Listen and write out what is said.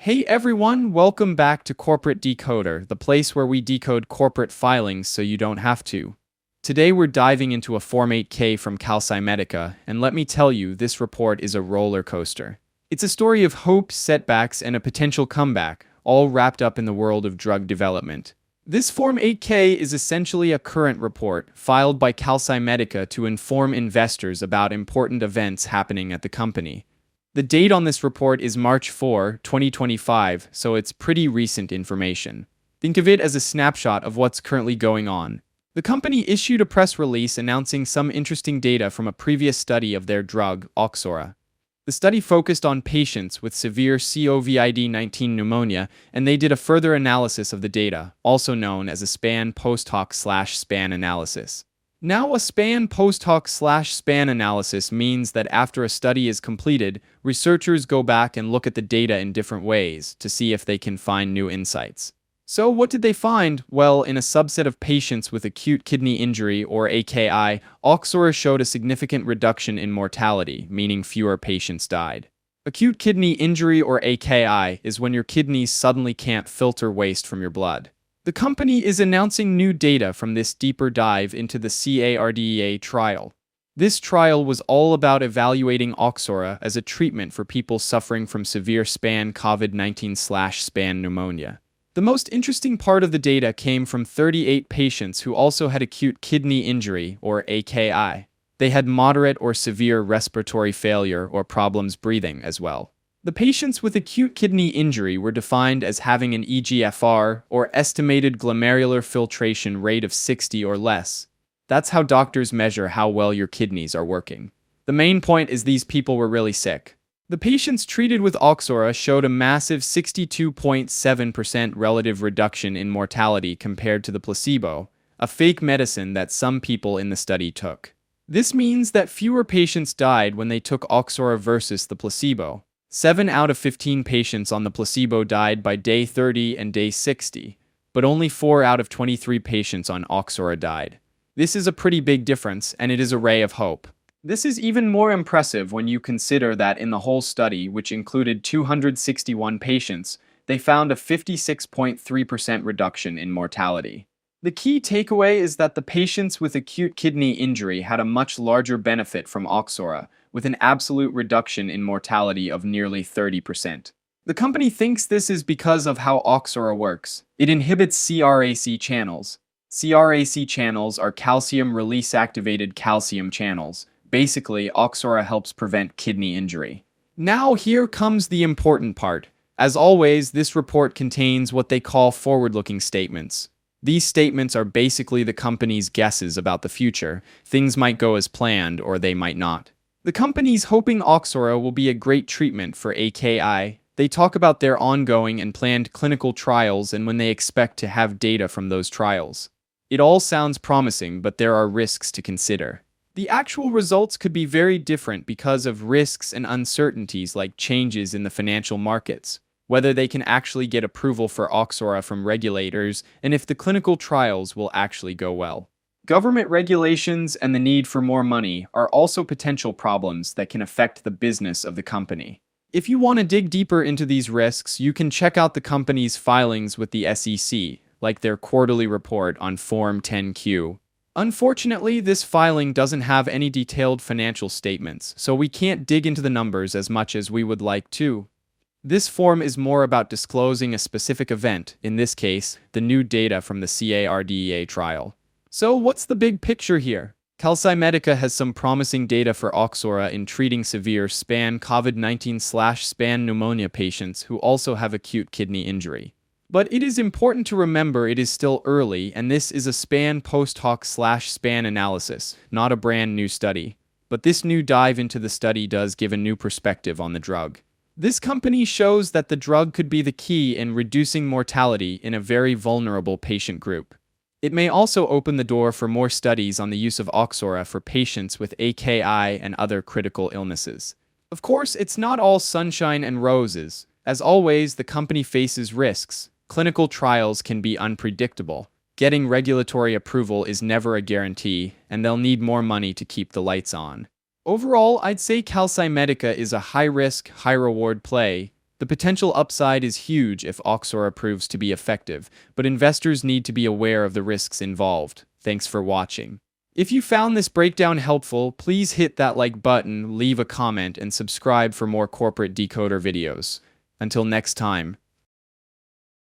Hey everyone, welcome back to Corporate Decoder, the place where we decode corporate filings so you don't have to. Today we're diving into a Form 8K from CalciMedica, and let me tell you, this report is a roller coaster. It's a story of hope, setbacks, and a potential comeback, all wrapped up in the world of drug development. This Form 8K is essentially a current report filed by CalciMedica to inform investors about important events happening at the company. The date on this report is March 4, 2025, so it's pretty recent information. Think of it as a snapshot of what's currently going on. The company issued a press release announcing some interesting data from a previous study of their drug, Oxora. The study focused on patients with severe COVID-19 pneumonia, and they did a further analysis of the data, also known as a SPAN post-hoc/SPAN analysis. Now, a SPAN post-hoc/SPAN analysis means that after a study is completed, researchers go back and look at the data in different ways to see if they can find new insights. So what did they find? Well, in a subset of patients with acute kidney injury, or AKI, Oxora showed a significant reduction in mortality, meaning fewer patients died. Acute kidney injury, or AKI, is when your kidneys suddenly can't filter waste from your blood. The company is announcing new data from this deeper dive into the CARDEA trial. This trial was all about evaluating Oxora as a treatment for people suffering from severe SPAN COVID-19/SPAN pneumonia. The most interesting part of the data came from 38 patients who also had acute kidney injury, or AKI. They had moderate or severe respiratory failure or problems breathing as well. The patients with acute kidney injury were defined as having an eGFR, or estimated glomerular filtration rate, of 60 or less. That's how doctors measure how well your kidneys are working. The main point is these people were really sick. The patients treated with Oxora showed a massive 62.7% relative reduction in mortality compared to the placebo, a fake medicine that some people in the study took. This means that fewer patients died when they took Oxora versus the placebo. 7 out of 15 patients on the placebo died by day 30 and day 60, but only 4 out of 23 patients on Oxora died. This is a pretty big difference, and it is a ray of hope. This is even more impressive when you consider that in the whole study, which included 261 patients, they found a 56.3% reduction in mortality. The key takeaway is that the patients with acute kidney injury had a much larger benefit from Oxora, with an absolute reduction in mortality of nearly 30%. The company thinks this is because of how Oxora works. It inhibits CRAC channels. CRAC channels are calcium release activated calcium channels. Basically, Oxora helps prevent kidney injury. Now here comes the important part. As always, this report contains what they call forward-looking statements. These statements are basically the company's guesses about the future. Things might go as planned, or they might not. The company's hoping Oxora will be a great treatment for AKI. They talk about their ongoing and planned clinical trials and when they expect to have data from those trials. It all sounds promising, but there are risks to consider. The actual results could be very different because of risks and uncertainties like changes in the financial markets, whether they can actually get approval for Oxora from regulators, and if the clinical trials will actually go well. Government regulations and the need for more money are also potential problems that can affect the business of the company. If you want to dig deeper into these risks, you can check out the company's filings with the SEC, like their quarterly report on Form 10-Q. Unfortunately, this filing doesn't have any detailed financial statements, so we can't dig into the numbers as much as we would like to. This form is more about disclosing a specific event, in this case, the new data from the CARDEA trial. So what's the big picture here? CalciMedica has some promising data for Oxora in treating severe SPAN COVID-19/SPAN pneumonia patients who also have acute kidney injury. But it is important to remember it is still early, and this is a SPAN post-hoc/SPAN analysis, not a brand new study. But this new dive into the study does give a new perspective on the drug. This company shows that the drug could be the key in reducing mortality in a very vulnerable patient group. It may also open the door for more studies on the use of Oxora for patients with AKI and other critical illnesses. Of course, it's not all sunshine and roses. As always, the company faces risks. Clinical trials can be unpredictable. Getting regulatory approval is never a guarantee, and they'll need more money to keep the lights on. Overall, I'd say CalciMedica is a high-risk, high-reward play. The potential upside is huge if Oxora proves to be effective, but investors need to be aware of the risks involved. Thanks for watching. If you found this breakdown helpful, please hit that like button, leave a comment, and subscribe for more corporate decoder videos. Until next time.